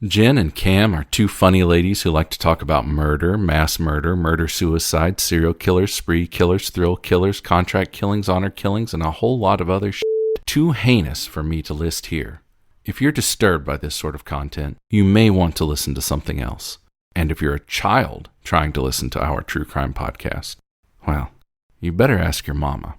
Jen and Cam are two funny ladies who like to talk about murder, mass murder, murder-suicide, serial killers, spree killers, thrill killers, contract killings, honor killings, and a whole lot of other shit too heinous for me to list here. If you're disturbed by this sort of content, you may want to listen to something else. And if you're a child trying to listen to our true crime podcast, well, you better ask your mama.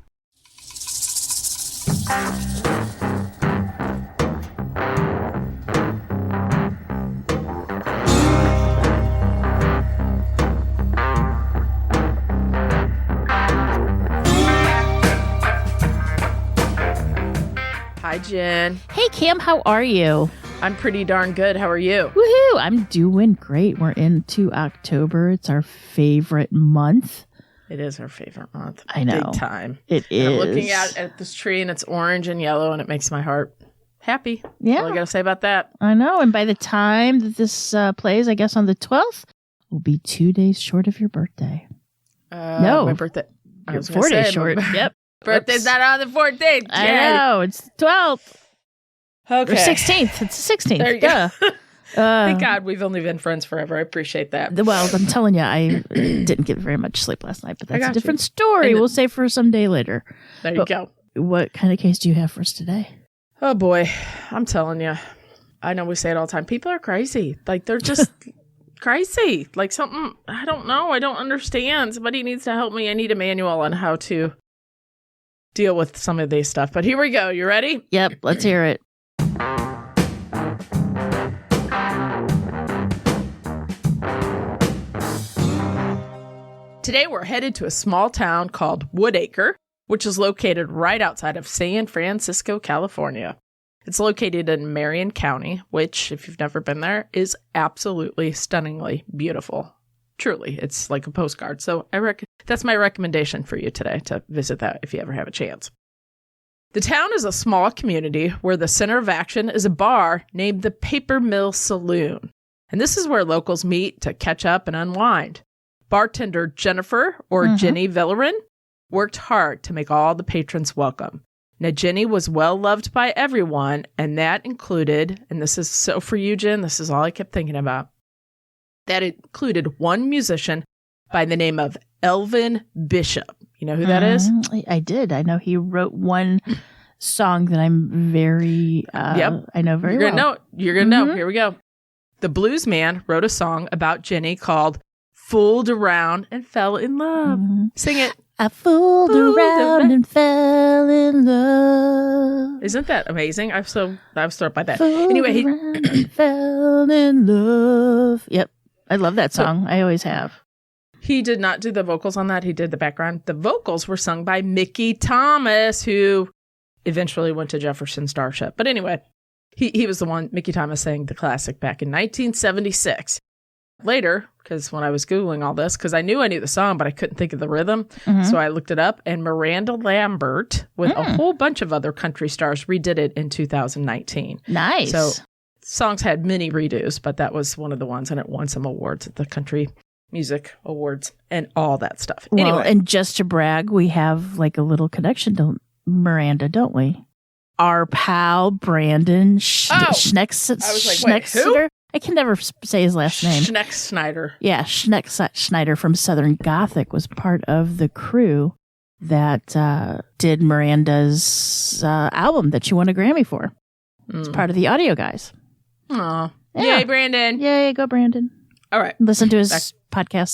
Hi, Jen. Hey, Cam, how are you? I'm pretty darn good. How are you? Woohoo! I'm doing great. We're into October. It's our favorite month. It is our favorite month. I know. Big time. It is. I'm looking at this tree, and it's orange and yellow, and it makes my heart happy. Yeah. That's all I got to say about that. I know. And by the time that this plays, I guess on the 12th, we'll be 2 days short of your birthday. No. My birthday. I You're was 4 gonna days say, short. Yep. Birthday's not on the 14th. Jen. I know. It's the 12th. Okay. Or 16th. It's the 16th. There you go. Thank God we've only been friends forever. I appreciate that. Well, I'm telling you, I didn't get very much sleep last night, but that's a different story. And We'll save for some day later. There you go. What kind of case do you have for us today? Oh, boy. I'm telling you. I know we say it all the time. People are crazy. Like, they're just crazy. Like, something, I don't know. I don't understand. Somebody needs to help me. I need a manual on how to deal with some of these stuff. But here we go. You ready? Yep, let's hear it. Today we're headed to a small town called Woodacre, which is located right outside of San Francisco, California. It's located in Marin County, which, if you've never been there, is absolutely stunningly beautiful. Truly, it's like a postcard. So that's my recommendation for you today, to visit that if you ever have a chance. The town is a small community where the center of action is a bar named the Paper Mill Saloon. And this is where locals meet to catch up and unwind. Bartender Jennifer, or Jenny Villarin, worked hard to make all the patrons welcome. Now, Jenny was well loved by everyone, and that included, and this is so for you, Jen, this is all I kept thinking about, that included one musician by the name of Elvin Bishop. You know who that is? I did. I know he wrote one song that I'm very, I know very well. You're going to know. Here we go. The blues man wrote a song about Jenny called Fooled Around and Fell in Love. Sing it. I fooled around and fell in love. Isn't that amazing? I was struck by that. Fooled Anyway, he fell in love. Yep. I love that song. I always have. He did not do the vocals on that. He did the background. The vocals were sung by Mickey Thomas, who eventually went to Jefferson Starship. But anyway, he was the one, Mickey Thomas sang the classic back in 1976. Later, because when I was Googling all this, because I knew the song, but I couldn't think of the rhythm. So I looked it up, and Miranda Lambert, with a whole bunch of other country stars, redid it in 2019. Nice. So songs had many redos, but that was one of the ones, and it won some awards at the Country Music Awards and all that stuff. Well, Anyway, and just to brag, we have like a little connection to Miranda, don't we? Our pal Brandon Schnecksnyder. I can never say his last name. Schnecksnyder. Yeah, Schnecksnyder from Southern Gothic was part of the crew that did Miranda's album that she won a Grammy for. It's part of the audio guys. Aw. Yeah. Yay, Brandon. Yay, go Brandon. All right. Listen to his podcast,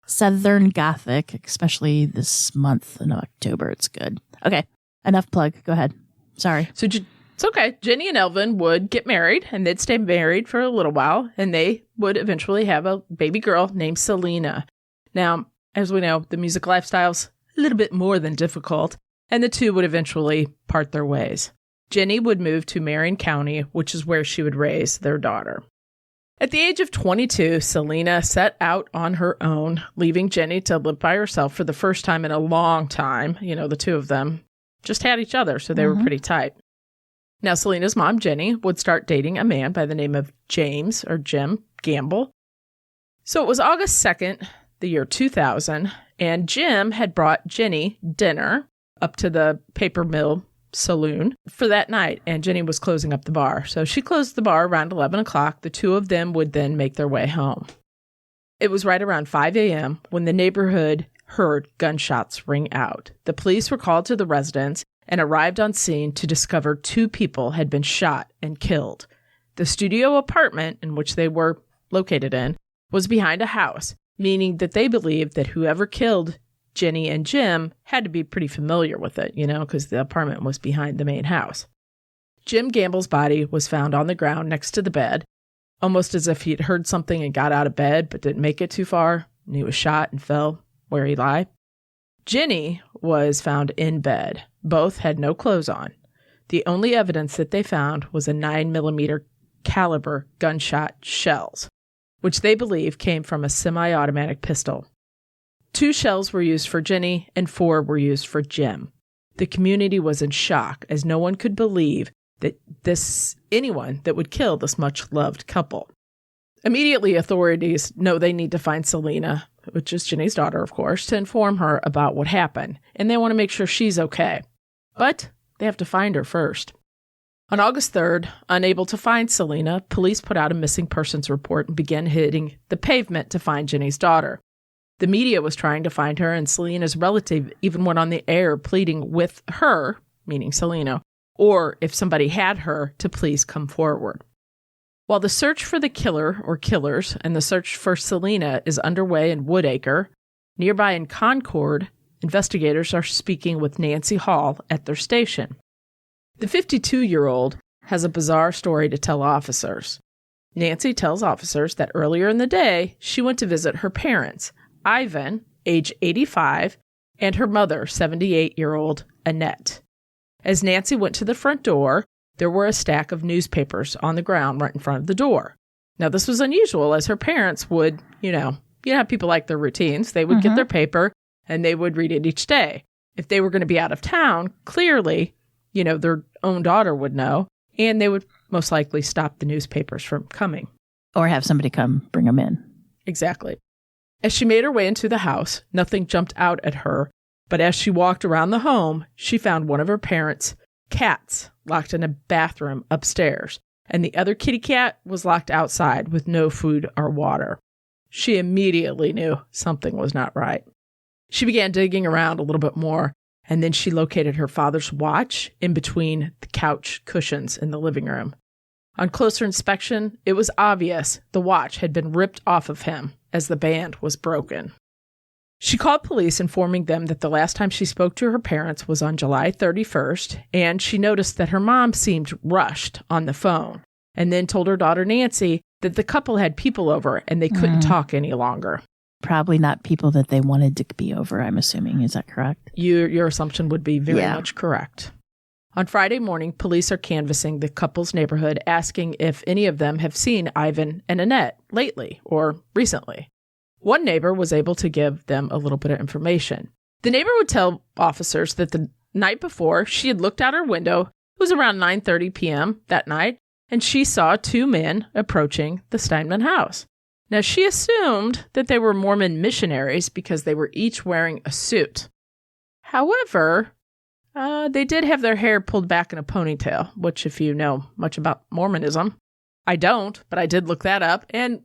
Southern Gothic, especially this month in October. It's good. Okay, enough plug. Go ahead. Sorry. So it's okay. Jenny and Elvin would get married, and they'd stay married for a little while, and they would eventually have a baby girl named Selena. Now, as we know, the music lifestyle's a little bit more than difficult, and the two would eventually part their ways. Jenny would move to Marin County, which is where she would raise their daughter. At the age of 22, Selena set out on her own, leaving Jenny to live by herself for the first time in a long time. You know, the two of them just had each other, so they were pretty tight. Now, Selena's mom, Jenny, would start dating a man by the name of James, or Jim, Gamble. So it was August 2nd, the year 2000, and Jim had brought Jenny dinner up to the Paper Mill Saloon for that night, and Jenny was closing up the bar. So she closed the bar around 11 o'clock. The two of them would then make their way home. It was right around 5 a.m. when the neighborhood heard gunshots ring out. The police were called to the residence and arrived on scene to discover 2 people had been shot and killed. The studio apartment in which they were located in was behind a house, meaning that they believed that whoever killed Jenny and Jim had to be pretty familiar with it, because the apartment was behind the main house. Jim Gamble's body was found on the ground next to the bed, almost as if he had heard something and got out of bed but didn't make it too far, and he was shot and fell where he lay. Jenny was found in bed. Both had no clothes on. The only evidence that they found was a 9mm caliber gunshot shells, which they believe came from a semi-automatic pistol. 2 shells were used for Jenny and 4 were used for Jim. The community was in shock as no one could believe that anyone that would kill this much-loved couple. Immediately, authorities know they need to find Selena, which is Jenny's daughter, of course, to inform her about what happened, and they want to make sure she's okay. But they have to find her first. On August 3rd, unable to find Selena, police put out a missing persons report and began hitting the pavement to find Jenny's daughter. The media was trying to find her, and Selena's relative even went on the air pleading with her, meaning Selena, or if somebody had her, to please come forward. While the search for the killer or killers and the search for Selena is underway in Woodacre, nearby in Concord, investigators are speaking with Nancy Hall at their station. The 52-year-old has a bizarre story to tell officers. Nancy tells officers that earlier in the day, she went to visit her parents, Ivan, age 85, and her mother, 78-year-old Annette. As Nancy went to the front door, there were a stack of newspapers on the ground right in front of the door. Now, this was unusual, as her parents would, how people like their routines. They would get their paper, and they would read it each day. If they were going to be out of town, clearly, their own daughter would know, and they would most likely stop the newspapers from coming. Or have somebody come bring them in. Exactly. As she made her way into the house, nothing jumped out at her, but as she walked around the home, she found one of her parents' cats locked in a bathroom upstairs, and the other kitty cat was locked outside with no food or water. She immediately knew something was not right. She began digging around a little bit more, and then she located her father's watch in between the couch cushions in the living room. On closer inspection, it was obvious the watch had been ripped off of him as the band was broken. She called police, informing them that the last time she spoke to her parents was on July 31st, and she noticed that her mom seemed rushed on the phone, and then told her daughter Nancy that the couple had people over and they couldn't talk any longer. Probably not people that they wanted to be over, I'm assuming. Is that correct? Your assumption would be very much correct. On Friday morning, police are canvassing the couple's neighborhood, asking if any of them have seen Ivan and Annette lately or recently. One neighbor was able to give them a little bit of information. The neighbor would tell officers that the night before, she had looked out her window. It was around 9:30 p.m. that night, and she saw 2 men approaching the Steinman house. Now, she assumed that they were Mormon missionaries because they were each wearing a suit. However, they did have their hair pulled back in a ponytail, which, if you know much about Mormonism, I don't, but I did look that up. And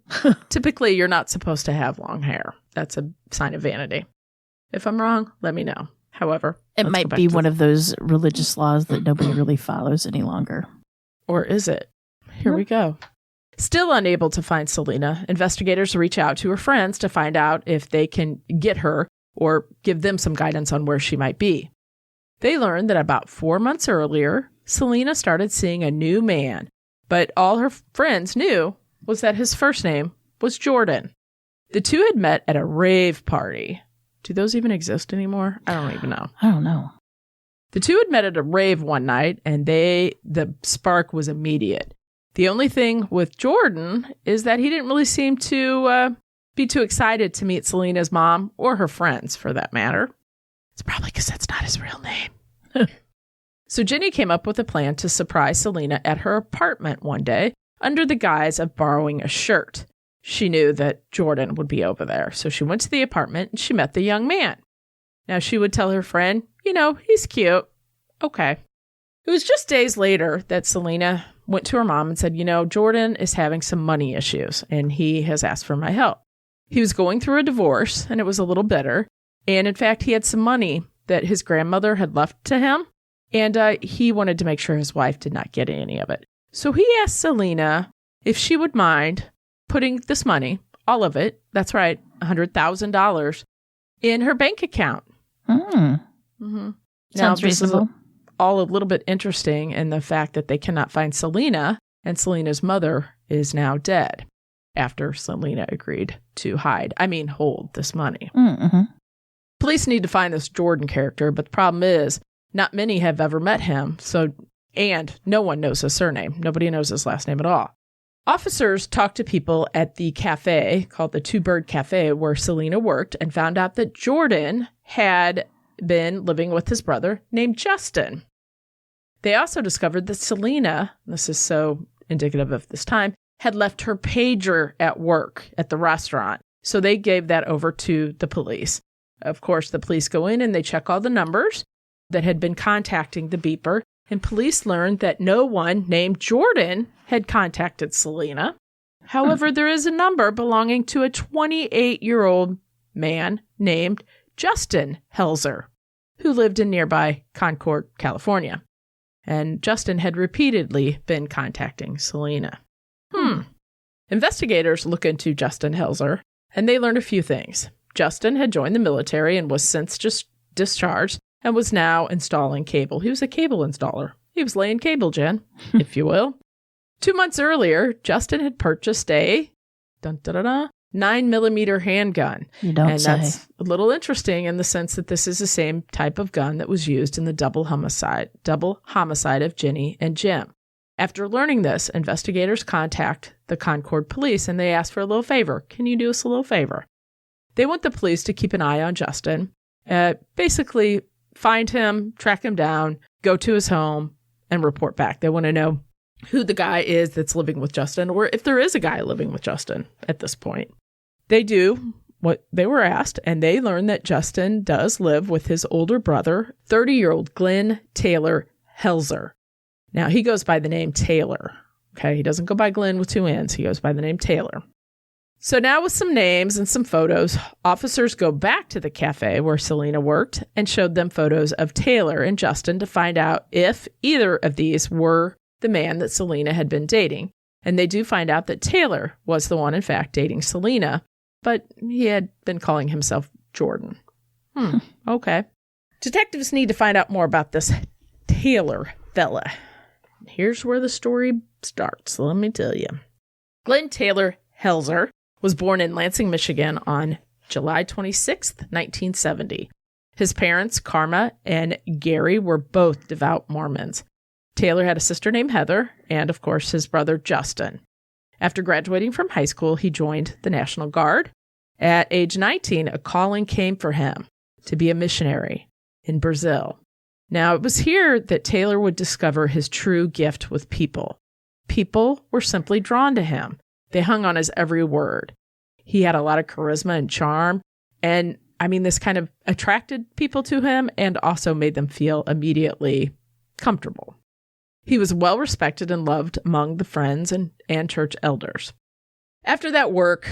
typically, you're not supposed to have long hair. That's a sign of vanity. If I'm wrong, let me know. However, it might be one of those religious laws that nobody really follows any longer. Or is it? Here we go. Still unable to find Selena, investigators reach out to her friends to find out if they can get her or give them some guidance on where she might be. They learned that about 4 months earlier, Selena started seeing a new man, but all her friends knew was that his first name was Jordan. The two had met at a rave party. Do those even exist anymore? I don't even know. I don't know. The two had met at a rave one night, and the spark was immediate. The only thing with Jordan is that he didn't really seem to be too excited to meet Selena's mom or her friends, for that matter. It's probably because that's not his real name. So Jenny came up with a plan to surprise Selena at her apartment one day under the guise of borrowing a shirt. She knew that Jordan would be over there, so she went to the apartment and she met the young man. Now, she would tell her friend, he's cute. Okay. It was just days later that Selena went to her mom and said, Jordan is having some money issues and he has asked for my help. He was going through a divorce and it was a little bitter. And in fact, he had some money that his grandmother had left to him. And he wanted to make sure his wife did not get any of it. So he asked Selena if she would mind putting this money, all of it, that's right, $100,000, in her bank account. Mm-hmm. Sounds reasonable. All a little bit interesting in the fact that they cannot find Selena, and Selena's mother is now dead after Selena agreed to hold this money. Mm-hmm. Police need to find this Jordan character, but the problem is not many have ever met him, and no one knows his surname. Nobody knows his last name at all. Officers talked to people at the cafe called the Two Bird Cafe where Selena worked and found out that Jordan had been living with his brother named Justin. They also discovered that Selena, this is so indicative of this time, had left her pager at work at the restaurant. So they gave that over to the police. Of course, the police go in and they check all the numbers that had been contacting the beeper, and police learned that no one named Jordan had contacted Selena. However, there is a number belonging to a 28-year-old man named Justin Helzer, who lived in nearby Concord, California. And Justin had repeatedly been contacting Selena. Investigators look into Justin Helzer, and they learned a few things. Justin had joined the military and was since just discharged and was now installing cable. He was a cable installer. He was laying cable, Jen, if you will. 2 months earlier, Justin had purchased a 9mm handgun. You don't say. And that's a little interesting in the sense that this is the same type of gun that was used in the double homicide of Ginny and Jim. After learning this, investigators contact the Concord police and they ask for a little favor. Can you do us a little favor? They want the police to keep an eye on Justin, basically find him, track him down, go to his home, and report back. They want to know who the guy is that's living with Justin, or if there is a guy living with Justin at this point. They do what they were asked, and they learn that Justin does live with his older brother, 30-year-old Glenn Taylor Helzer. Now, he goes by the name Taylor. Okay, he doesn't go by Glenn with two N's. He goes by the name Taylor. So now with some names and some photos, officers go back to the cafe where Selena worked and showed them photos of Taylor and Justin to find out if either of these were the man that Selena had been dating. And they do find out that Taylor was the one, in fact, dating Selena, but he had been calling himself Jordan. Okay. Detectives need to find out more about this Taylor fella. Here's where the story starts, let me tell you. Glenn Taylor Helzer was born in Lansing, Michigan on July 26th, 1970. His parents, Karma and Gary, were both devout Mormons. Taylor had a sister named Heather and, of course, his brother Justin. After graduating from high school, he joined the National Guard. At age 19, a calling came for him to be a missionary in Brazil. Now, it was here that Taylor would discover his true gift with people. People were simply drawn to him. They hung on his every word. He had a lot of charisma and charm. And this kind of attracted people to him and also made them feel immediately comfortable. He was well respected and loved among the friends and church elders. After that work,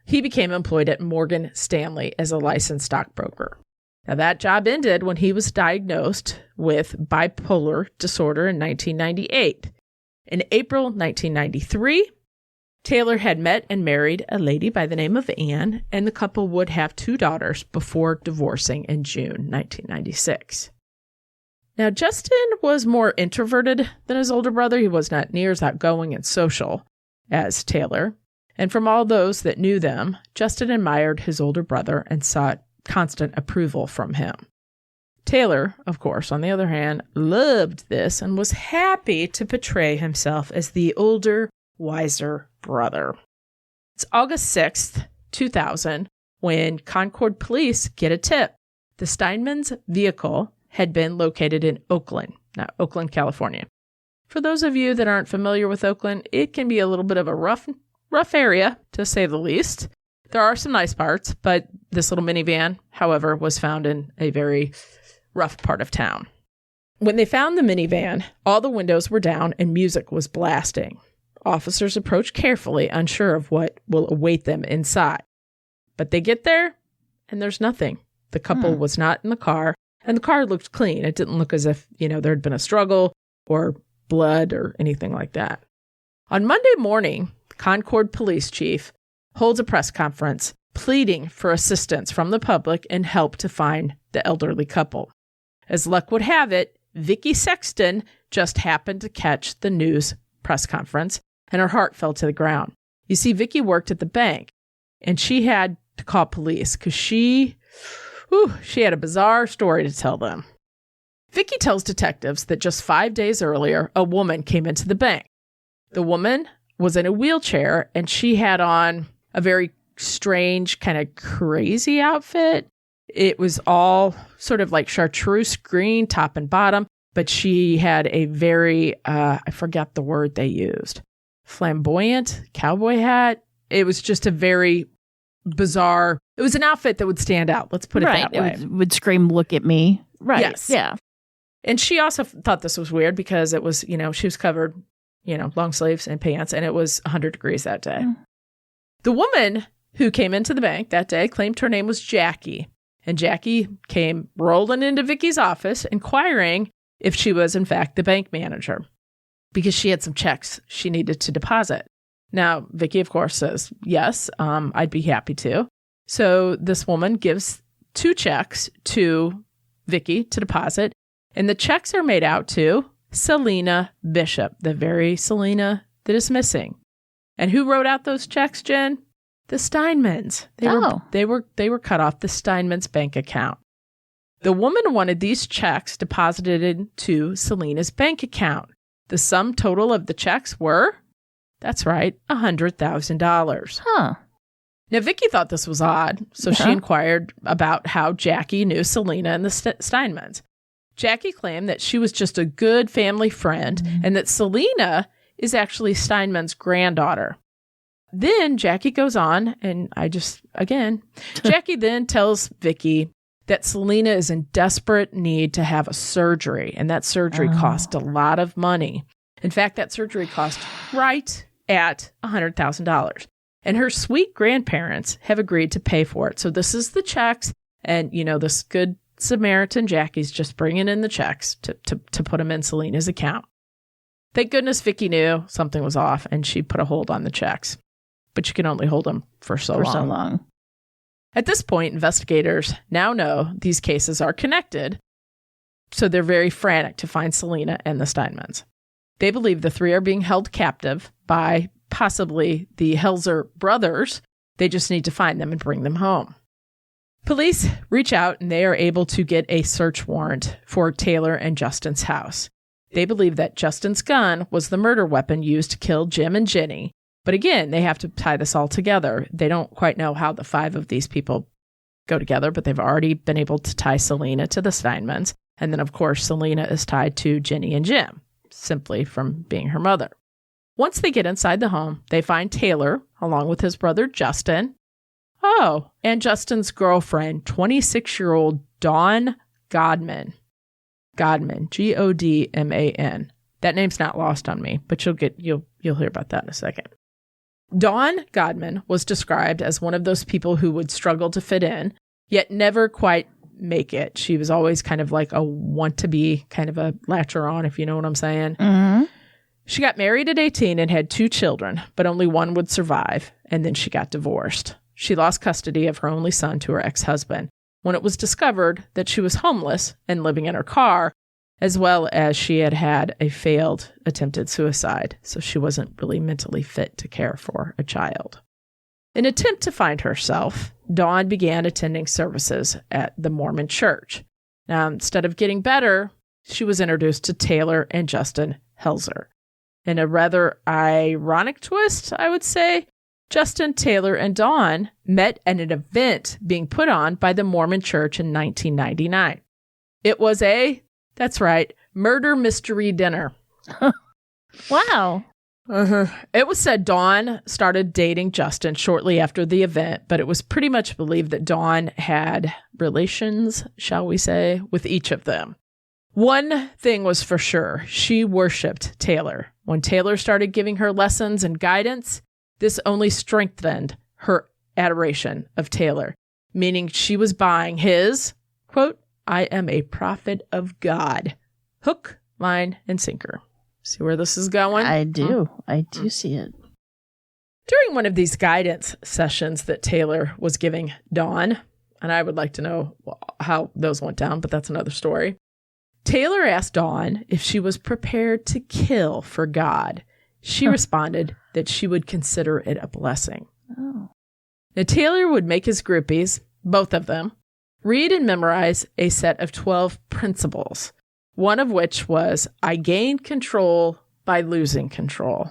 he became employed at Morgan Stanley as a licensed stockbroker. Now, that job ended when he was diagnosed with bipolar disorder in 1998. In April 1993, Taylor had met and married a lady by the name of Anne, and the couple would have 2 daughters before divorcing in June 1996. Now, Justin was more introverted than his older brother. He was not near as outgoing and social as Taylor. And from all those that knew them, Justin admired his older brother and sought constant approval from him. Taylor, of course, on the other hand, loved this and was happy to portray himself as the older, wiser brother. It's August 6th, 2000, when Concord police get a tip. The Steinmans' vehicle had been located in Oakland, California. For those of you that aren't familiar with Oakland, it can be a little bit of a rough area, to say the least. There are some nice parts, but this little minivan, however, was found in a very rough part of town. When they found the minivan, all the windows were down and music was blasting. Officers approach carefully, unsure of what will await them inside. But they get there, and there's nothing. The couple was not in the car, and the car looked clean. It didn't look as if, there had been a struggle or blood or anything like that. On Monday morning, the Concord police chief holds a press conference pleading for assistance from the public and help to find the elderly couple. As luck would have it, Vicki Sexton just happened to catch the news press conference, and her heart fell to the ground. You see, Vicki worked at the bank, and she had to call police because she had a bizarre story to tell them. Vicki tells detectives that just 5 days earlier, a woman came into the bank. The woman was in a wheelchair, and she had on a very strange, kind of crazy outfit. It was all sort of like chartreuse green, top and bottom, but she had a very, I forget the word they used, flamboyant cowboy hat. It was just a very bizarre, it was an outfit that would stand out. Let's put it that way. It would scream, look at me. Right. Yes. Yeah. And she also thought this was weird because it was, she was covered, long sleeves and pants, and it was 100 degrees that day. The woman who came into the bank that day claimed her name was Jackie. And Jackie came rolling into Vicki's office inquiring if she was, in fact, the bank manager because she had some checks she needed to deposit. Now, Vicki, of course, says, yes, I'd be happy to. So this woman gives 2 checks to Vicki to deposit, and the checks are made out to Selena Bishop, the very Selena that is missing. And who wrote out those checks, Jen? The Steinmans. They were cut off the Steinmans bank account. The woman wanted these checks deposited into Selena's bank account. The sum total of the checks were, that's right, $100,000. Huh. Now, Vicki thought this was odd, so she inquired about how Jackie knew Selena and the Steinmans. Jackie claimed that she was just a good family friend and that Selena is actually Steinman's granddaughter. Then Jackie goes on, and Jackie then tells Vicki that Selena is in desperate need to have a surgery, and that surgery cost a lot of money. In fact, that surgery cost right at $100,000. And her sweet grandparents have agreed to pay for it. So this is the checks, and, this good Samaritan Jackie's just bringing in the checks to put them in Selena's account. Thank goodness Vicki knew something was off, and she put a hold on the checks. But you can only hold them for so long. At this point, investigators now know these cases are connected, so they're very frantic to find Selena and the Steinmans. They believe the 3 are being held captive by possibly the Helzer brothers. They just need to find them and bring them home. Police reach out, and they are able to get a search warrant for Taylor and Justin's house. They believe that Justin's gun was the murder weapon used to kill Jim and Jenny. But again, they have to tie this all together. They don't quite know how the 5 of these people go together, but they've already been able to tie Selena to the Steinmans. And then, of course, Selena is tied to Jenny and Jim, simply from being her mother. Once they get inside the home, they find Taylor, along with his brother Justin. Oh, and Justin's girlfriend, 26-year-old Dawn Godman. Godman, Godman. That name's not lost on me, but you'll hear about that in a second. Dawn Godman was described as one of those people who would struggle to fit in, yet never quite make it. She was always kind of like a want-to-be, kind of a latcher-on, if you know what I'm saying. Mm-hmm. She got married at 18 and had 2 children, but only one would survive, and then she got divorced. She lost custody of her only son to her ex-husband when it was discovered that she was homeless and living in her car, as well as she had had a failed attempted suicide, so she wasn't really mentally fit to care for a child. In an attempt to find herself, Dawn began attending services at the Mormon church. Now, instead of getting better, she was introduced to Taylor and Justin Helzer. In a rather ironic twist, I would say, Justin, Taylor, and Dawn met at an event being put on by the Mormon church in 1999. It was that's right, murder mystery dinner. Wow. It was said Dawn started dating Justin shortly after the event, but it was pretty much believed that Dawn had relations, shall we say, with each of them. One thing was for sure. She worshipped Taylor. When Taylor started giving her lessons and guidance, this only strengthened her adoration of Taylor, meaning she was buying his, quote, "I am a prophet of God." Hook, line, and sinker. See where this is going? I do. I do see it. During one of these guidance sessions that Taylor was giving Dawn, and I would like to know how those went down, but that's another story. Taylor asked Dawn if she was prepared to kill for God. She responded that she would consider it a blessing. Oh. Now, Taylor would make his groupies, both of them, read and memorize a set of 12 principles, one of which was, "I gained control by losing control."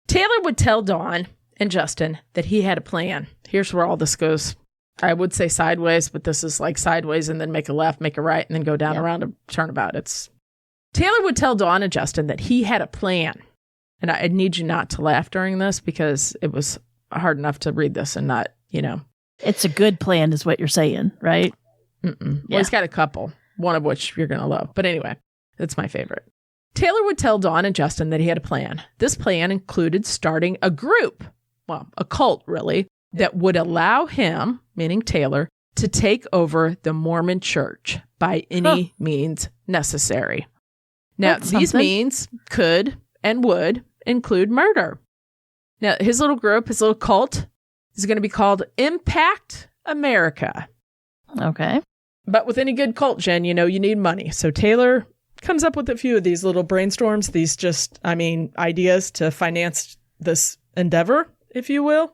Taylor would tell Dawn and Justin that he had a plan. Here's where all this goes. I would say sideways, but this is like sideways and then make a left, make a right, and then go down around a turnabout. Taylor would tell Dawn and Justin that he had a plan. And I need you not to laugh during this because it was hard enough to read this and not, It's a good plan is what you're saying, right? Well, he's got a couple, one of which you're going to love. But anyway, it's my favorite. Taylor would tell Dawn and Justin that he had a plan. This plan included starting a group, a cult really, that would allow him, meaning Taylor, to take over the Mormon church by any means necessary. Now, these means could and would include murder. Now, his little group, his little cult, is going to be called Impact America. Okay. But with any good cult, Jen, you need money. So Taylor comes up with a few of these little brainstorms, these ideas to finance this endeavor, if you will.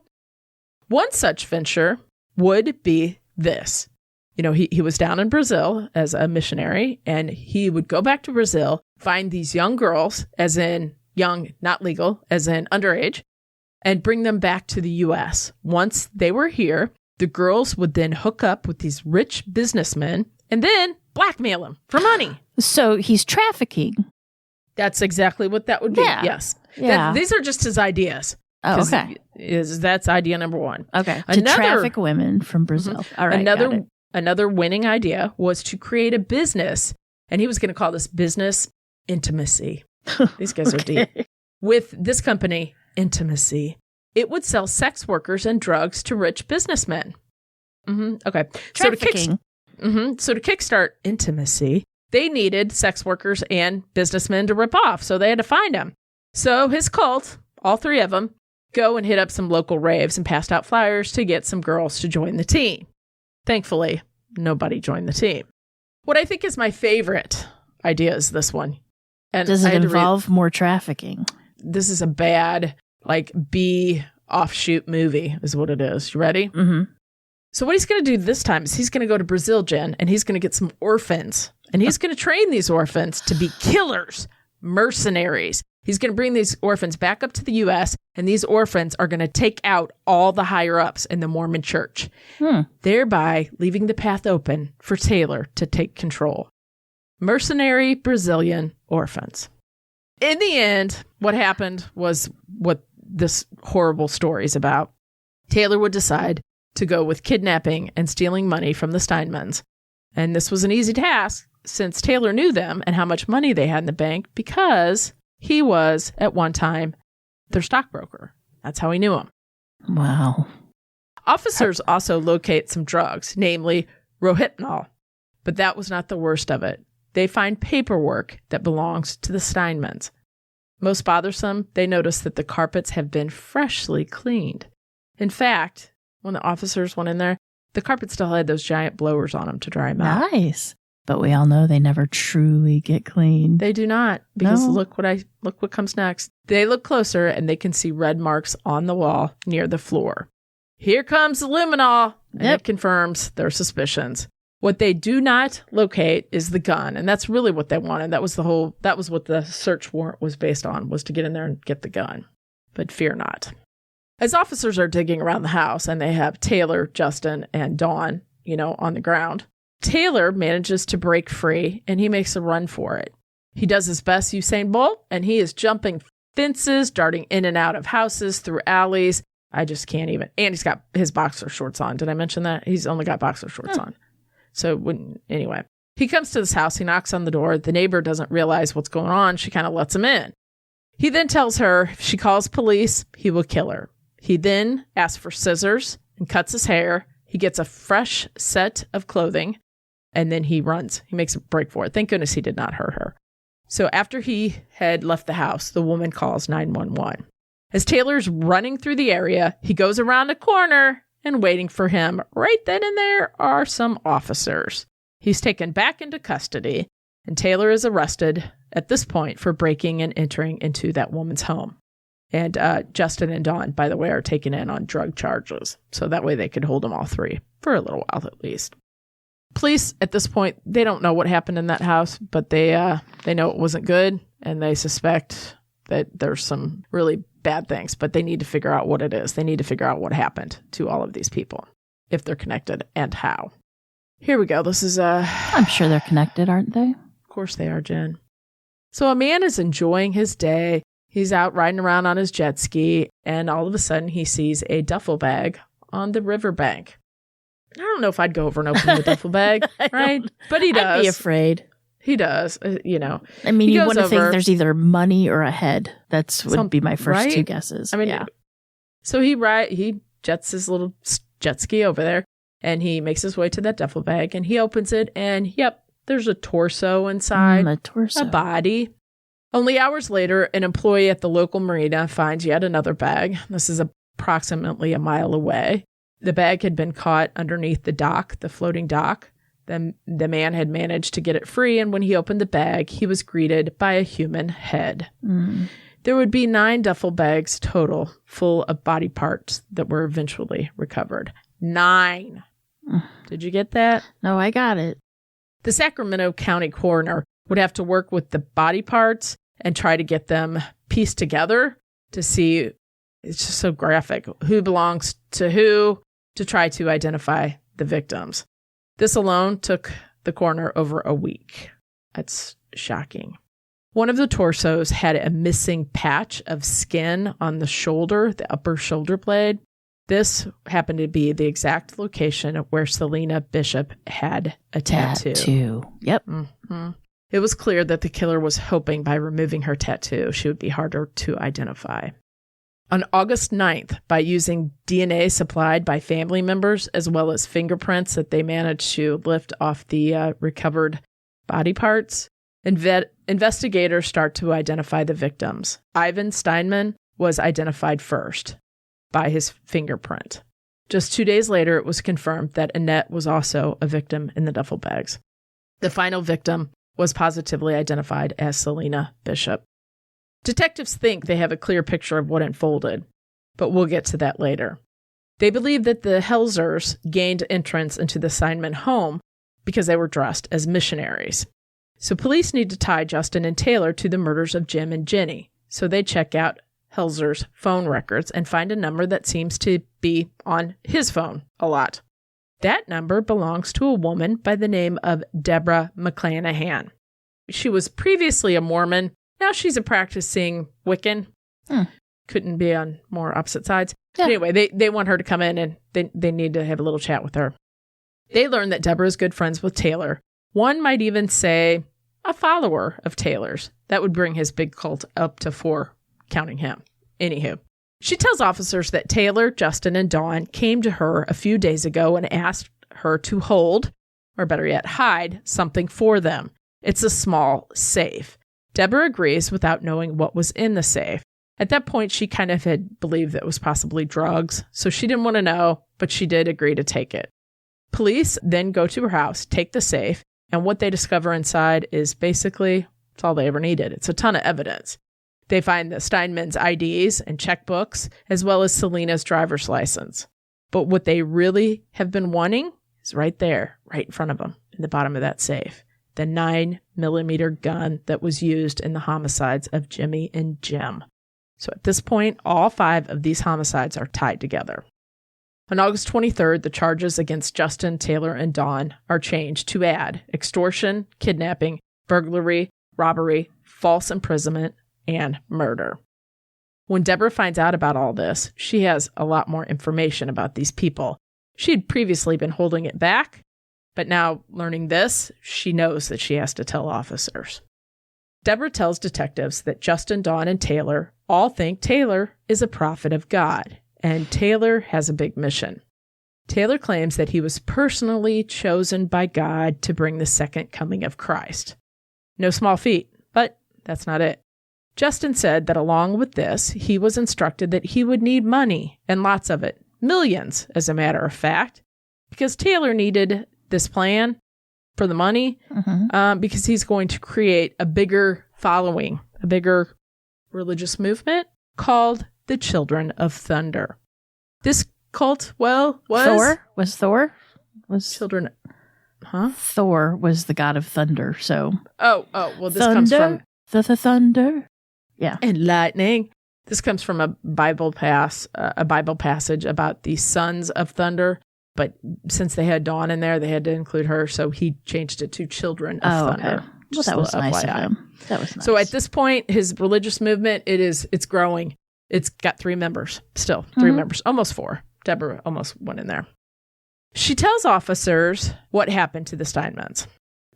One such venture would be this. He was down in Brazil as a missionary, and he would go back to Brazil, find these young girls, as in young, not legal, as in underage, and bring them back to the U.S. Once they were here, the girls would then hook up with these rich businessmen and then blackmail them for money. So he's trafficking. That's exactly what that would be. Yeah. Yes. Yeah. These are just his ideas. Oh, okay. That's idea number one. Okay. To traffic women from Brazil. All right. Another winning idea was to create a business, and he was going to call this business Intimacy. These guys are deep. With this company, Intimacy, it would sell sex workers and drugs to rich businessmen. Okay. Trafficking. So to kickstart Intimacy, they needed sex workers and businessmen to rip off, so they had to find them. So his cult, all three of them, go and hit up some local raves and passed out flyers to get some girls to join the team. Thankfully, nobody joined the team. What I think is my favorite idea is this one. And does it involve more trafficking? This is a bad, B offshoot movie is what it is. You ready? Mm-hmm. So what he's going to do this time is he's going to go to Brazil, Jen, and he's going to get some orphans. And he's going to train these orphans to be killers, mercenaries. He's going to bring these orphans back up to the U.S., and these orphans are going to take out all the higher-ups in the Mormon church, thereby leaving the path open for Taylor to take control. Mercenary Brazilian orphans. In the end, what happened was what this horrible story is about. Taylor would decide to go with kidnapping and stealing money from the Steinmans. And this was an easy task since Taylor knew them and how much money they had in the bank because he was, at one time, their stockbroker. That's how he knew them. Wow. Officers also locate some drugs, namely Rohypnol. But that was not the worst of it. They find paperwork that belongs to the Steinmans. Most bothersome, they notice that the carpets have been freshly cleaned. In fact, when the officers went in there, the carpet still had those giant blowers on them to dry them out. Nice. But we all know they never truly get cleaned. They do not, because No. look what comes next. They look closer and they can see red marks on the wall near the floor. Here comes the luminol, and Yep. it confirms their suspicions. What they do not locate is the gun, and that's really what they wanted. That was what the search warrant was based on, was to get in there and get the gun. But fear not. As officers are digging around the house, and they have Taylor, Justin, and Dawn, on the ground, Taylor manages to break free, and he makes a run for it. He does his best Usain Bolt, and he is jumping fences, darting in and out of houses, through alleys. I just can't even. And he's got his boxer shorts on. Did I mention that? He's only got boxer shorts on. So anyway, he comes to this house. He knocks on the door. The neighbor doesn't realize what's going on. She kind of lets him in. He then tells her if she calls police, he will kill her. He then asks for scissors and cuts his hair. He gets a fresh set of clothing, and then he runs. He makes a break for it. Thank goodness he did not hurt her. So after he had left the house, the woman calls 911. As Taylor's running through the area, he goes around a corner, and waiting for him right then and there are some officers. He's taken back into custody, and Taylor is arrested at this point for breaking and entering into that woman's home. And Justin and Dawn, by the way, are taken in on drug charges. So that way they could hold them all three for a little while at least. Police, at this point, they don't know what happened in that house, but they know it wasn't good, and they suspect that there's some really bad things, but they need to figure out what it is. They need to figure out what happened to all of these people, if they're connected, and how. Here we go. This is I'm sure they're connected, aren't they? Of course they are, Jen. So a man is enjoying his day. He's out riding around on his jet ski, and all of a sudden he sees a duffel bag on the riverbank. I don't know if I'd go over and open the duffel bag, right? But he does. I'd be afraid. He does, I mean, He you goes want to think over- there's either money or a head. Would be my first right? two guesses. I mean, yeah. So he jets his little jet ski over there, and he makes his way to that duffel bag, and he opens it, and yep, there's a torso inside, A torso. a body. Only hours later, an employee at the local marina finds yet another bag. This is approximately a mile away. The bag had been caught underneath the dock, the floating dock. The man had managed to get it free, and when he opened the bag, he was greeted by a human head. Mm. There would be 9 duffel bags total, full of body parts that were eventually recovered. 9. Did you get that? No, I got it. The Sacramento County coroner would have to work with the body parts and try to get them pieced together to see, it's just so graphic, who belongs to who, to try to identify the victims. This alone took the coroner over a week. That's shocking. One of the torsos had a missing patch of skin on the shoulder, the upper shoulder blade. This happened to be the exact location where Selena Bishop had a tattoo. Yep. Mm-hmm. It was clear that the killer was hoping by removing her tattoo, she would be harder to identify. On August 9th, by using DNA supplied by family members, as well as fingerprints that they managed to lift off the recovered body parts, investigators start to identify the victims. Ivan Steinman was identified first by his fingerprint. Just 2 days later, it was confirmed that Annette was also a victim in the duffel bags. The final victim was positively identified as Selena Bishop. Detectives think they have a clear picture of what unfolded, but we'll get to that later. They believe that the Helzers gained entrance into the Steinman home because they were dressed as missionaries. So police need to tie Justin and Taylor to the murders of Jim and Jenny. So they check out Helzer's phone records and find a number that seems to be on his phone a lot. That number belongs to a woman by the name of Deborah McClanahan. She was previously a Mormon. Now she's a practicing Wiccan. Couldn't be on more opposite sides. Yeah. Anyway, they want her to come in, and they need to have a little chat with her. They learn that Deborah is good friends with Taylor. One might even say a follower of Taylor's. That would bring his big cult up to 4, counting him. Anywho, she tells officers that Taylor, Justin, and Dawn came to her a few days ago and asked her to hold or better yet, hide something for them. It's a small safe. Deborah agrees without knowing what was in the safe. At that point, she kind of had believed that it was possibly drugs, so she didn't want to know, but she did agree to take it. Police then go to her house, take the safe, and what they discover inside is basically, it's all they ever needed. It's a ton of evidence. They find the Steinmann's IDs and checkbooks, as well as Selena's driver's license. But what they really have been wanting is right there, right in front of them, in the bottom of that safe. The 9mm gun that was used in the homicides of Jimmy and Jim. So at this point, all 5 of these homicides are tied together. On August 23rd, the charges against Justin, Taylor, and Dawn are changed to add extortion, kidnapping, burglary, robbery, false imprisonment, and murder. When Deborah finds out about all this, she has a lot more information about these people. She had previously been holding it back, but now learning this, she knows that she has to tell officers. Deborah tells detectives that Justin, Dawn, and Taylor all think Taylor is a prophet of God, and Taylor has a big mission. Taylor claims that he was personally chosen by God to bring the second coming of Christ. No small feat, but that's not it. Justin said that along with this, he was instructed that he would need money, and lots of it, millions, as a matter of fact, because Taylor needed this plan for the money, because he's going to create a bigger following, a bigger religious movement called the Children of Thunder. This cult, was Thor? children, huh? Thor was the god of thunder, so. Well, this comes from the thunder. Yeah. And lightning. This comes from a Bible passage about the sons of thunder. But since they had Dawn in there, they had to include her. So he changed it to Children of Thunder. Okay. Well, that was nice of him. That was nice. So at this point, his religious movement, it's growing. It's got 3 members still. 3 members, almost 4. Deborah almost went in there. She tells officers what happened to the Steinmanns.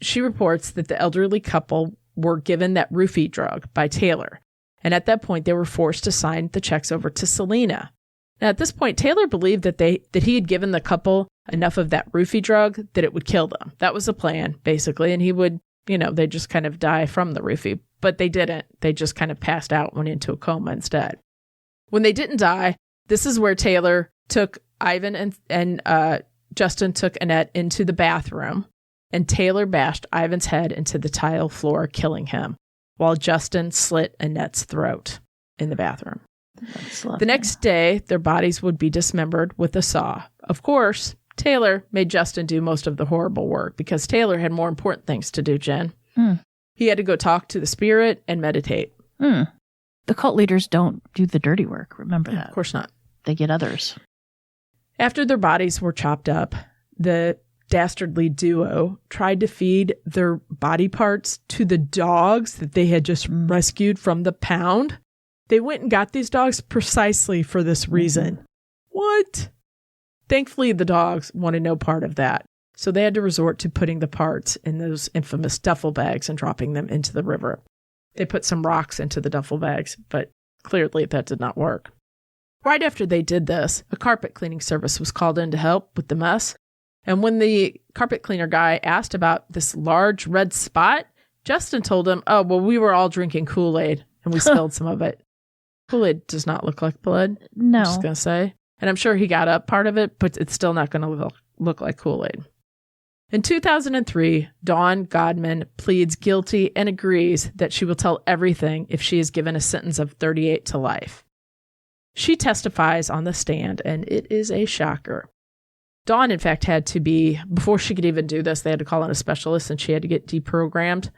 She reports that the elderly couple were given that roofie drug by Taylor. And at that point, they were forced to sign the checks over to Selena. Now, at this point, Taylor believed that he had given the couple enough of that roofie drug that it would kill them. That was the plan, basically. And he would, they'd just kind of die from the roofie. But they didn't. They just kind of passed out, went into a coma instead. When they didn't die, this is where Taylor took Ivan and Justin took Annette into the bathroom. And Taylor bashed Ivan's head into the tile floor, killing him, while Justin slit Annette's throat in the bathroom. The next day, their bodies would be dismembered with a saw. Of course, Taylor made Justin do most of the horrible work because Taylor had more important things to do, Jen. He had to go talk to the spirit and meditate. The cult leaders don't do the dirty work. Remember that. Of course not. They get others. After their bodies were chopped up, the dastardly duo tried to feed their body parts to the dogs that they had just rescued from the pound. They went and got these dogs precisely for this reason. What? Thankfully, the dogs wanted no part of that. So they had to resort to putting the parts in those infamous duffel bags and dropping them into the river. They put some rocks into the duffel bags, but clearly that did not work. Right after they did this, a carpet cleaning service was called in to help with the mess. And when the carpet cleaner guy asked about this large red spot, Justin told him, we were all drinking Kool-Aid and we spilled some of it. Kool-Aid does not look like blood. No. I'm just going to say. And I'm sure he got up part of it, but it's still not going to look like Kool-Aid. In 2003, Dawn Godman pleads guilty and agrees that she will tell everything if she is given a sentence of 38 to life. She testifies on the stand, and it is a shocker. Dawn, in fact, had to be, before she could even do this, they had to call in a specialist, and she had to get deprogrammed.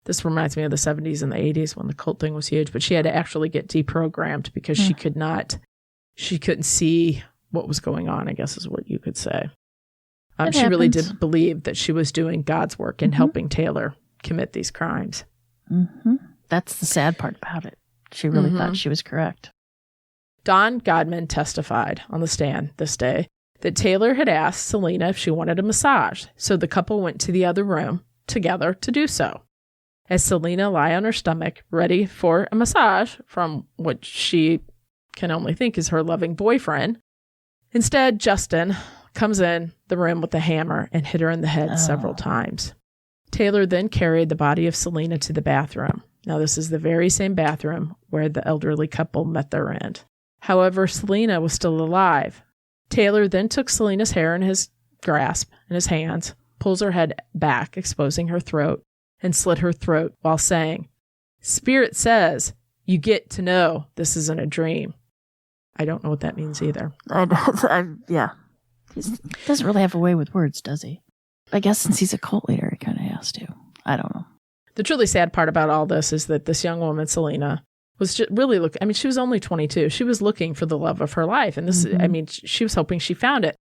This reminds me of the 70s and the 80s when the cult thing was huge, but she had to actually get deprogrammed because she couldn't see what was going on, I guess is what you could say. She really did believe that she was doing God's work in helping Taylor commit these crimes. That's the sad part about it. She really thought she was correct. Dawn Godman testified on the stand this day that Taylor had asked Selena if she wanted a massage, so the couple went to the other room together to do so. As Selena lay on her stomach, ready for a massage from what she can only think is her loving boyfriend, instead, Justin comes in the room with a hammer and hit her in the head several times. Taylor then carried the body of Selena to the bathroom. Now, this is the very same bathroom where the elderly couple met their end. However, Selena was still alive. Taylor then took Selena's hair in his grasp, in his hands, pulls her head back, exposing her throat, and slit her throat while saying, "Spirit says, you get to know this isn't a dream." I don't know what that means either. Yeah. He doesn't really have a way with words, does he? I guess since he's a cult leader, he kind of has to. I don't know. The truly sad part about all this is that this young woman, Selena, was just really looking. I mean, she was only 22. She was looking for the love of her life. And this, I mean, she was hoping she found it.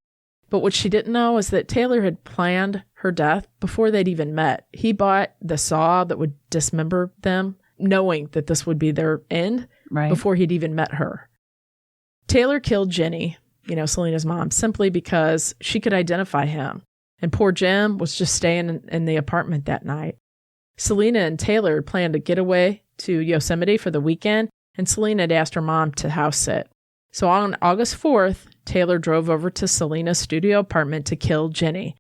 But what she didn't know is that Taylor had planned her death before they'd even met. He bought the saw that would dismember them, knowing that this would be their end before he'd even met her. Taylor killed Jenny, Selena's mom, simply because she could identify him. And poor Jim was just staying in the apartment that night. Selena and Taylor had planned to get away to Yosemite for the weekend, and Selena had asked her mom to house sit. So on August 4th, Taylor drove over to Selena's studio apartment to kill Jenny.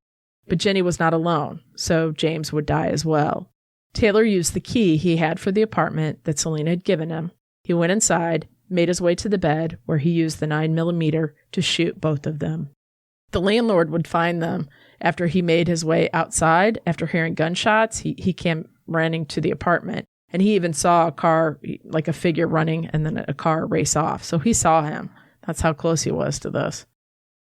But Jenny was not alone, so James would die as well. Taylor used the key he had for the apartment that Selena had given him. He went inside, made his way to the bed, where he used the 9mm to shoot both of them. The landlord would find them after he made his way outside. After hearing gunshots, he came running to the apartment, and he even saw a car, like a figure running, and then a car race off. So he saw him. That's how close he was to this.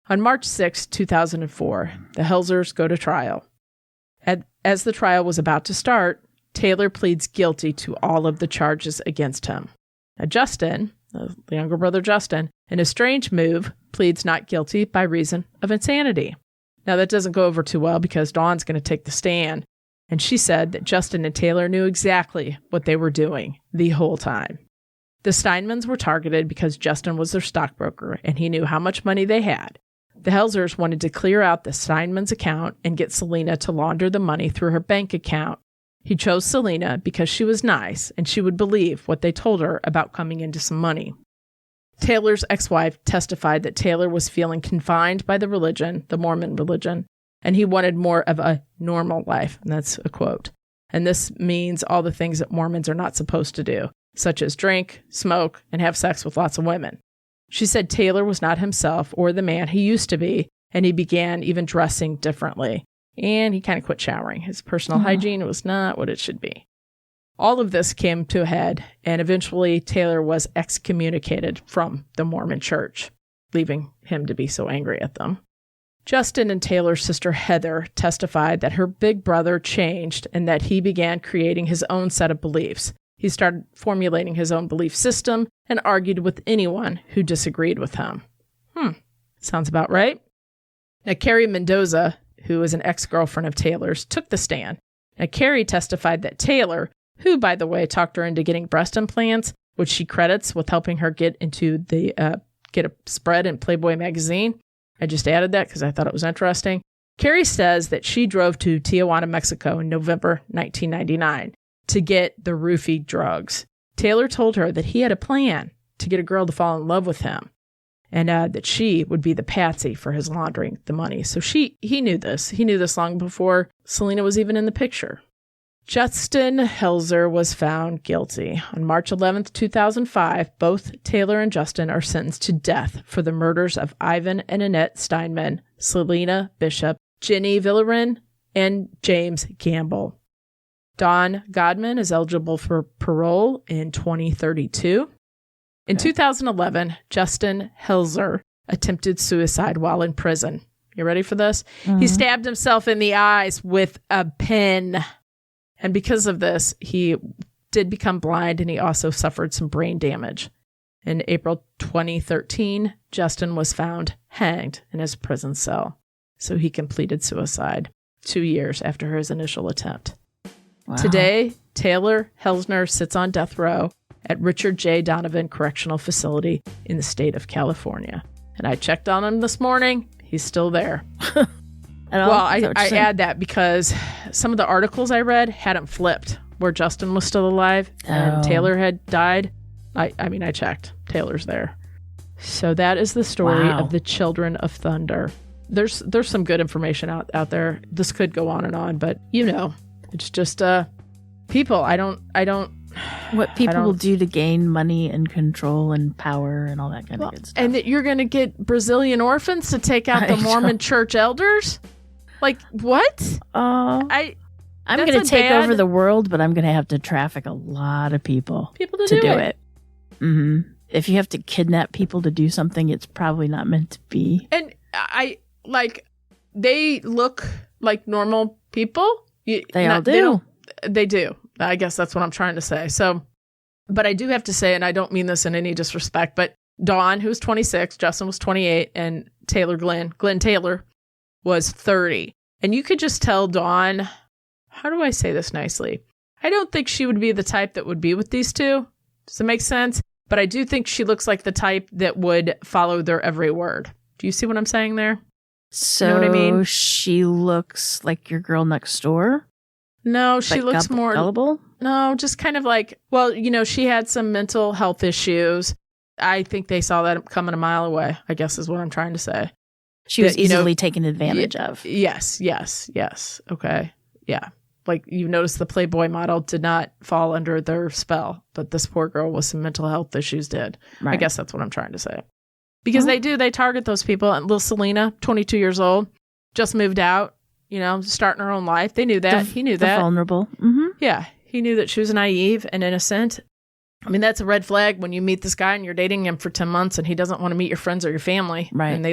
On March 6, 2004, the Helzers go to trial. As the trial was about to start, Taylor pleads guilty to all of the charges against him. Now, Justin, the younger brother Justin, in a strange move, pleads not guilty by reason of insanity. Now, that doesn't go over too well because Dawn's going to take the stand, and she said that Justin and Taylor knew exactly what they were doing the whole time. The Steinmans were targeted because Justin was their stockbroker, and he knew how much money they had. The Helzers wanted to clear out the Steinmans' account and get Selena to launder the money through her bank account. He chose Selena because she was nice, and she would believe what they told her about coming into some money. Taylor's ex-wife testified that Taylor was feeling confined by the religion, the Mormon religion, and he wanted more of a normal life, and that's a quote. And this means all the things that Mormons are not supposed to do, such as drink, smoke, and have sex with lots of women. She said Taylor was not himself or the man he used to be, and he began even dressing differently. And he kind of quit showering. His personal hygiene was not what it should be. All of this came to a head, and eventually Taylor was excommunicated from the Mormon church, leaving him to be so angry at them. Justin and Taylor's sister Heather testified that her big brother changed and that he began creating his own set of beliefs. He started formulating his own belief system and argued with anyone who disagreed with him. Sounds about right. Now, Carrie Mendoza, who was an ex-girlfriend of Taylor's, took the stand. Now, Carrie testified that Taylor, who, by the way, talked her into getting breast implants, which she credits with helping her get a spread in Playboy magazine. I just added that because I thought it was interesting. Carrie says that she drove to Tijuana, Mexico in November 1999 to get the roofie drugs. Taylor told her that he had a plan to get a girl to fall in love with him, and that she would be the patsy for his laundering the money. So he knew this. He knew this long before Selena was even in the picture. Justin Helzer was found guilty. On March 11th, 2005, both Taylor and Justin are sentenced to death for the murders of Ivan and Annette Steinman, Selena Bishop, Jenny Villarin, and James Gamble. Don Godman is eligible for parole in 2032. In 2011, Justin Helzer attempted suicide while in prison. You ready for this? He stabbed himself in the eyes with a pen. And because of this, he did become blind, and he also suffered some brain damage. In April 2013, Justin was found hanged in his prison cell. So he completed suicide 2 years after his initial attempt. Wow. Today, Taylor Helsner sits on death row at Richard J. Donovan Correctional Facility in the state of California. And I checked on him this morning. He's still there. Well, I add that because some of the articles I read had him flipped, where Justin was still alive and Taylor had died. I checked. Taylor's there. So that is the story of the Children of Thunder. there's some good information out there. This could go on, but it's just people. I don't. What people will do to gain money and control and power and all that kind of good stuff. And that you're going to get Brazilian orphans to take out the Mormon church elders? Like, what? I'm going to take over the world, but I'm going to have to traffic a lot of people to do it. Mm-hmm. If you have to kidnap people to do something, it's probably not meant to be. And they look like normal people. They all do. They do. I guess that's what I'm trying to say. So, but I do have to say, and I don't mean this in any disrespect, but Dawn, who's 26, Justin was 28, and Glenn Taylor was 30. And you could just tell Dawn, how do I say this nicely? I don't think she would be the type that would be with these two. Does that make sense? But I do think she looks like the type that would follow their every word. Do you see what I'm saying there? So, you know what I mean? She looks like your girl next door? No, she looks more gullible. No, just kind of like, well, she had some mental health issues. I think they saw that coming a mile away, I guess is what I'm trying to say. She was easily taken advantage of. Yes. Okay. Yeah. Like you notice the Playboy model did not fall under their spell, but this poor girl with some mental health issues did. Right. I guess that's what I'm trying to say. Because they target those people. And little Selena, 22 years old, just moved out. Starting her own life. They knew that. He knew that. Vulnerable. Mm-hmm. Yeah. He knew that she was naive and innocent. I mean, that's a red flag when you meet this guy and you're dating him for 10 months and he doesn't want to meet your friends or your family. Right. And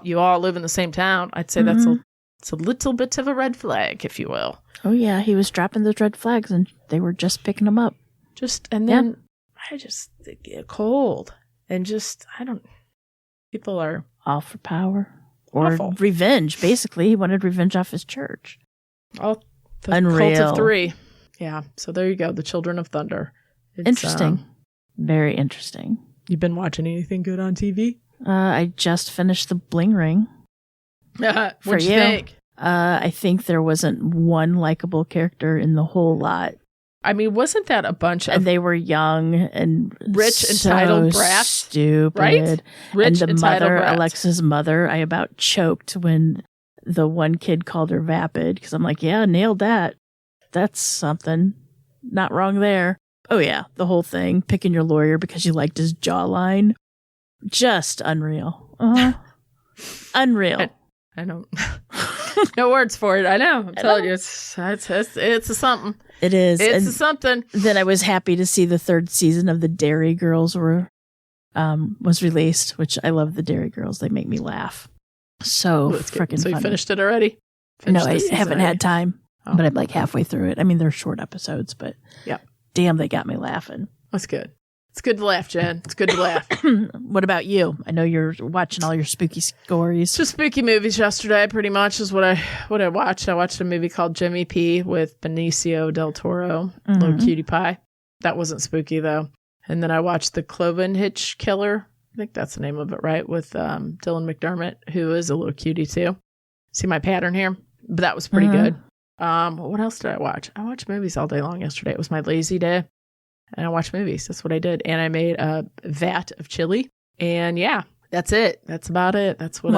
you all live in the same town. I'd say that's a little bit of a red flag, if you will. Oh, yeah. He was dropping those red flags and they were just picking them up. I just get cold. And people are all for power. Or awful. Revenge, basically. He wanted revenge off his church. Oh, the Unreal. Cult of Three. Yeah. So there you go. The Children of Thunder. It's, interesting. Very interesting. You've been watching anything good on TV? I just finished The Bling Ring. What'd you think? I think there wasn't one likable character in the whole lot. I mean, wasn't that a bunch of... And they were young and rich, entitled brats. Stupid. Right? Rich, and the mother, brats. Alexa's mother, I about choked when the one kid called her vapid. Because I'm like, yeah, nailed that. That's something. Not wrong there. Oh, yeah. The whole thing. Picking your lawyer because you liked his jawline. Just unreal. Unreal. I don't... No words for it. I know. I'm telling you. It's a something. It is. It's a something. Then I was happy to see the third season of the Dairy Girls was released, which I love the Dairy Girls. They make me laugh. So freaking So you funny. Finished it already? No, I haven't had time, but I'm like halfway through it. I mean, they're short episodes, but damn, they got me laughing. That's good. It's good to laugh, Jen. It's good to laugh. What about you? I know you're watching all your spooky stories. Just spooky movies yesterday, pretty much, is what I watched. I watched a movie called Jimmy P. with Benicio del Toro, Little Cutie Pie. That wasn't spooky, though. And then I watched The Cloven Hitch Killer. I think that's the name of it, right? With Dylan McDermott, who is a little cutie, too. See my pattern here? But that was pretty good. What else did I watch? I watched movies all day long yesterday. It was my lazy day. And I watched movies. That's what I did. And I made a vat of chili. And yeah, that's it. That's about it. That's what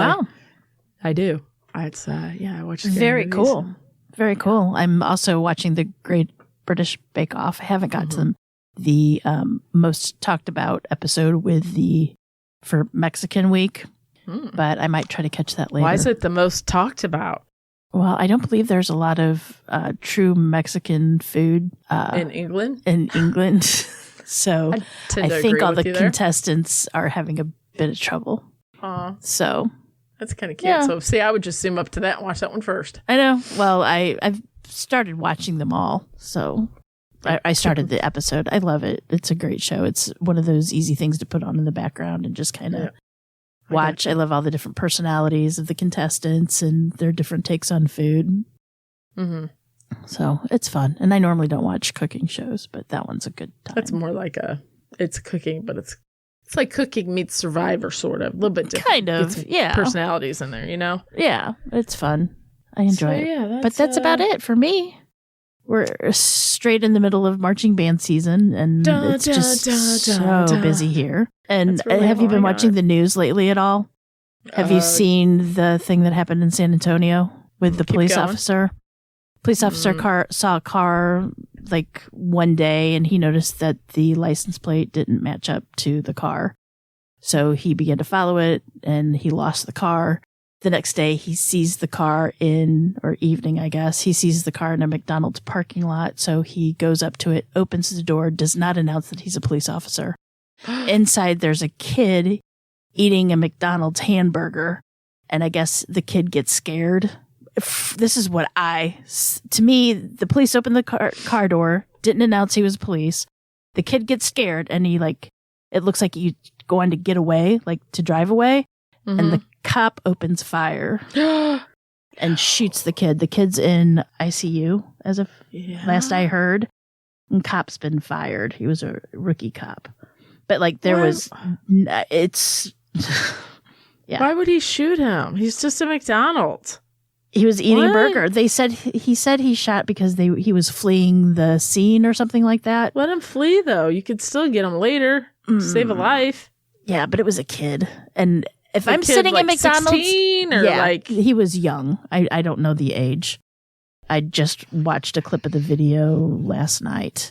I do. I watch Very movies. Cool. Very cool. I'm also watching the Great British Bake Off. I haven't got to the most talked about episode for Mexican week, but I might try to catch that later. Why is it the most talked about? Well, I don't believe there's a lot of true Mexican food in England. So I think all the contestants are having a bit of trouble. So that's kind of cute. Yeah. So see, I would just zoom up to that and watch that one first. I know. Well, I've started watching them all. So I started the episode. I love it. It's a great show. It's one of those easy things to put on in the background and just kind of watch. I love all the different personalities of the contestants and their different takes on food. So it's fun. And I normally don't watch cooking shows, but that one's a good time. That's more like it's cooking, but it's like cooking meets Survivor, sort of. A little bit different. Kind of, yeah. Personalities in there, you know? Yeah, it's fun. I enjoy it. Yeah, but that's about it for me. We're straight in the middle of marching band season, and it's just so busy here. And have you been watching the news lately at all? Have you seen the thing that happened in San Antonio with the police officer? Police officer saw a car like one day, and he noticed that the license plate didn't match up to the car. So he began to follow it, and he lost the car. The next day, he sees the car or evening, I guess. He sees the car in a McDonald's parking lot. So he goes up to it, opens the door, does not announce that he's a police officer. Inside, there's a kid eating a McDonald's hamburger. And I guess the kid gets scared. This is what to me, the police opened the car door, didn't announce he was police. The kid gets scared, and it looks like he's going to get away, like to drive away. Mm-hmm. And the cop opens fire and shoots the kid. The kid's in ICU, as of last I heard. And cop's been fired. He was a rookie cop. But like it's... Yeah. Why would he shoot him? He's just a McDonald's. He was eating a burger. He said he shot because he was fleeing the scene or something like that. Let him flee, though. You could still get him later. Save a life. Yeah, but it was a kid. And if I'm sitting in McDonald's... 16 or he was young. I don't know the age. I just watched a clip of the video last night.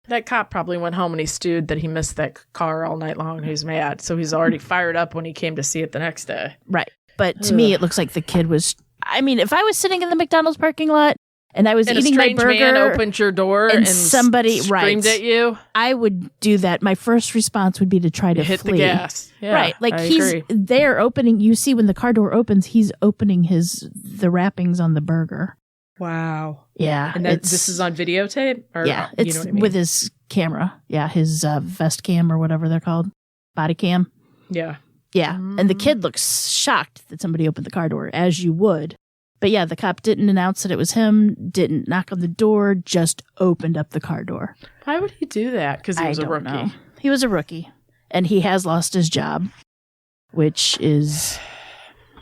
That cop probably went home and he stewed that he missed that car all night long and he was mad. So he's already fired up when he came to see it the next day. Right. But to me, it looks like the kid was... I mean, if I was sitting in the McDonald's parking lot and I was eating my burger... a strange man opened your door and somebody screamed at you... I would do that. My first response would be to try to hit flee. the gas. Yeah, right. Like I he's agree. there opening... You see when the car door opens, he's opening the wrappings on the burger. Wow. Yeah. And this is on videotape? Or, yeah. It's you know what I mean? with his camera. Yeah. His vest cam or whatever they're called. Body cam. Yeah. Yeah. And the kid looks shocked that somebody opened the car door, as you would. But yeah, the cop didn't announce that it was him, didn't knock on the door, just opened up the car door. Why would he do that? Because he was a rookie. Know. He was a rookie. And he has lost his job, which is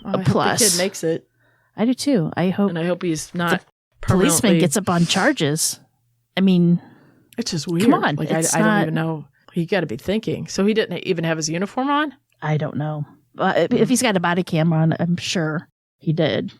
a plus. I hope the kid makes it. I do too. I hope. And I hope he's not policeman gets up on charges. I mean, it's just weird. Come on. Like, I don't even know. You got to be thinking. So he didn't even have his uniform on? I don't know. If he's got a body camera on, I'm sure he did.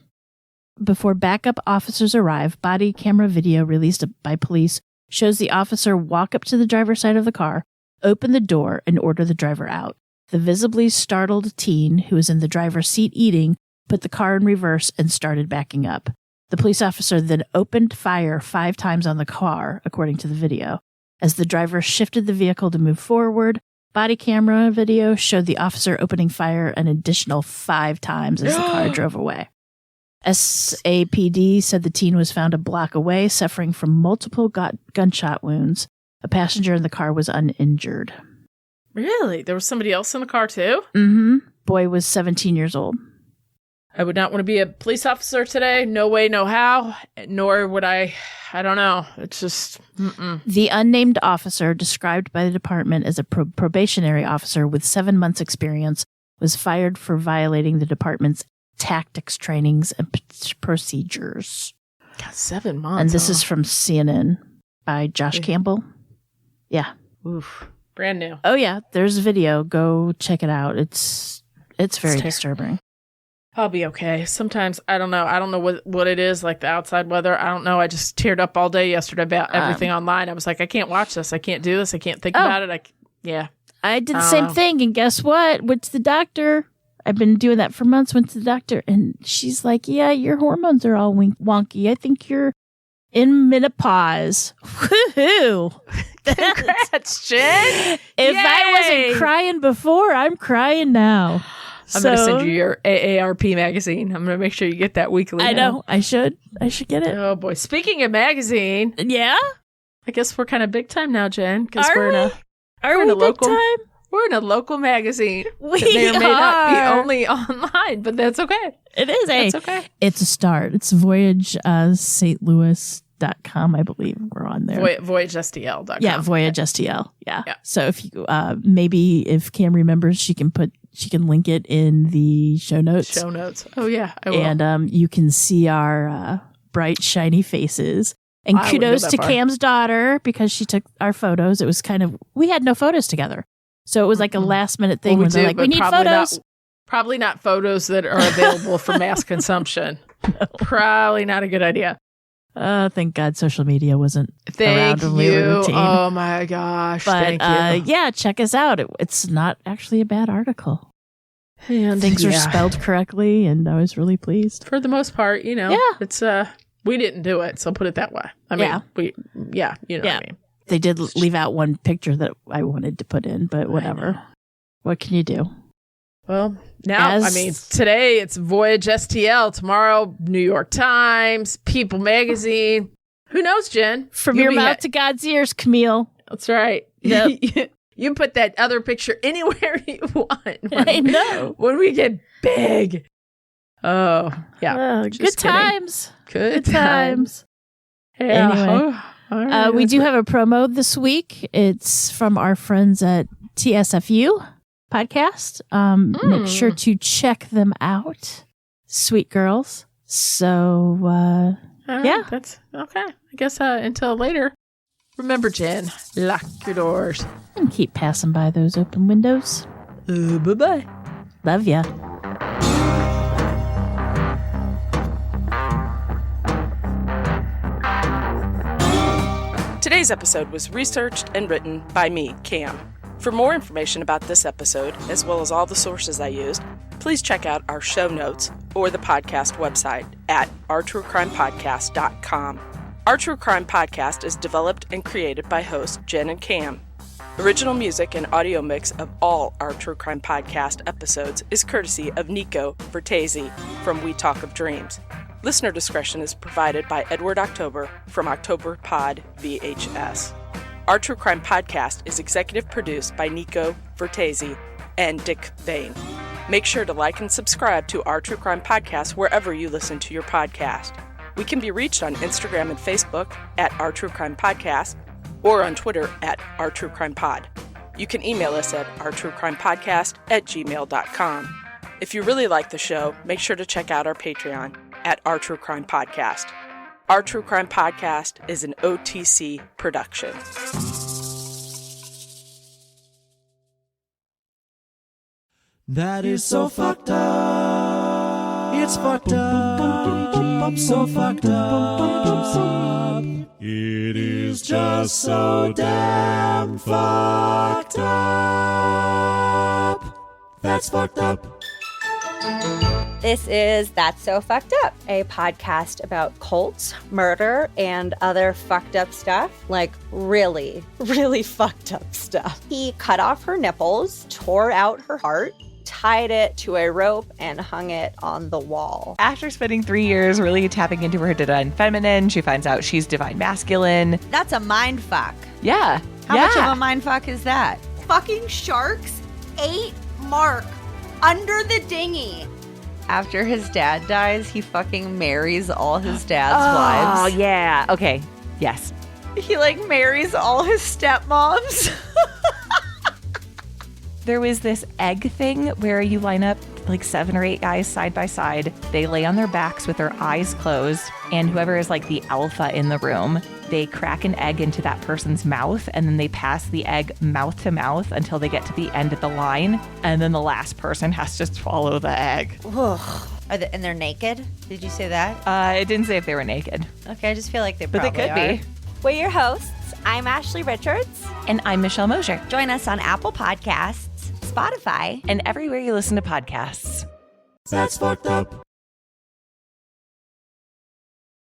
Before backup officers arrive, body camera video released by police shows the officer walk up to the driver's side of the car, open the door, and order the driver out. The visibly startled teen, who was in the driver's seat eating, put the car in reverse and started backing up. The police officer then opened fire 5 times on the car, according to the video. As the driver shifted the vehicle to move forward, body camera video showed the officer opening fire an additional 5 times as the car drove away. SAPD said the teen was found a block away, suffering from multiple gunshot wounds. A passenger in the car was uninjured. Really? There was somebody else in the car too? Mm-hmm. Boy was 17 years old. I would not want to be a police officer today. No way, no how. Nor would I don't know. It's just... The unnamed officer, described by the department as a probationary officer with 7 months' experience, was fired for violating the department's tactics trainings and procedures. God, 7 months. And this is from CNN by Josh Campbell. Yeah. Oof. Brand new. Oh, yeah. There's a video. Go check it out. It's very disturbing. I'll be okay. Sometimes, I don't know. I don't know what it is, like the outside weather. I don't know. I just teared up all day yesterday about everything online. I was like, I can't watch this. I can't do this. I can't think about it. I did the same thing. And guess what? Went to the doctor. I've been doing that for months. Went to the doctor. And she's like, yeah, your hormones are all wonky. I think you're in menopause. Woohoo. Congrats, Jen. If I wasn't crying before, I'm crying now. I'm going to send you your AARP magazine. I'm going to make sure you get that weekly. I know. I should get it. Oh, boy. Speaking of magazine. Yeah? I guess we're kind of big time now, Jen. Are we big time? We're in a local magazine. We that may or may not be only online, but that's okay. It is. That's okay. It's a start. It's voyagestlouis.com, I believe. We're on there. VoyageSTL.com. Yeah, Voyage STL. Yeah. So if you maybe if Cam remembers, she can link it in the show notes. Oh yeah, I will. And you can see our bright, shiny faces. And kudos to Cam's daughter because she took our photos. It was we had no photos together. So it was like a last minute thing where they're like, we need photos. Probably not photos that are available for mass consumption. Probably not a good idea. Thank God social media wasn't around when we were routine. Oh my gosh. But thank you. yeah, check us out. It's not actually a bad article. And things are spelled correctly, and I was really pleased. For the most part, it's we didn't do it, so put it that way. I mean, you know what I mean. They did leave out one picture that I wanted to put in, but whatever. What can you do? Well, now, today it's Voyage STL. Tomorrow, New York Times, People Magazine. Who knows, Jen? From your mouth to God's ears, Camille. That's right. Yep. You put that other picture anywhere you want. I know. When we get big. Oh, yeah. Good times. Good times. Yeah. Anyway, right, we do have a promo this week. It's from our friends at TSFU podcast. Make sure to check them out. Sweet girls. So, yeah. That's okay. I guess until later. Remember, Jen, lock your doors. And keep passing by those open windows. Bye-bye. Love ya. Today's episode was researched and written by me, Cam. For more information about this episode, as well as all the sources I used, please check out our show notes or the podcast website at ourtruecrimepodcast.com. Our True Crime Podcast is developed and created by hosts Jen and Cam. Original music and audio mix of all our True Crime Podcast episodes is courtesy of Nico Vertesi from We Talk of Dreams. Listener discretion is provided by Edward October from October Pod VHS. Our True Crime Podcast is executive produced by Nico Vertesi and Dick Vane. Make sure to like and subscribe to Our True Crime Podcast wherever you listen to your podcast. We can be reached on Instagram and Facebook at Our True Crime Podcast or on Twitter at Our True Crime Pod. You can email us at ourtruecrimepodcast@gmail.com. If you really like the show, make sure to check out our Patreon at Our True Crime Podcast. Our True Crime Podcast is an OTC production. That is so fucked up. It's fucked up. So fucked up. It is just so damn fucked up. That's fucked up. This is That's So Fucked Up, a podcast about cults, murder, and other fucked up stuff. Like really, really fucked up stuff. He cut off her nipples, tore out her heart, tied it to a rope, and hung it on the wall. After spending 3 years really tapping into her divine feminine, she finds out she's divine masculine. That's a mind fuck. Yeah. How much of a mind fuck is that? Fucking sharks ate Mark under the dinghy. After his dad dies, he fucking marries all his dad's wives. Oh, yeah. Okay. Yes. He marries all his stepmoms. There was this egg thing where you line up 7 or 8 guys side by side. They lay on their backs with their eyes closed, and whoever is the alpha in the room, they crack an egg into that person's mouth, and then they pass the egg mouth to mouth until they get to the end of the line, and then the last person has to swallow the egg. Ugh. And they're naked? Did you say that? It didn't say if they were naked. Okay, I just feel like they probably are. But they could be. We're your hosts. I'm Ashley Richards. And I'm Michelle Mosier. Join us on Apple Podcasts, Spotify, and everywhere you listen to podcasts. That's fucked up.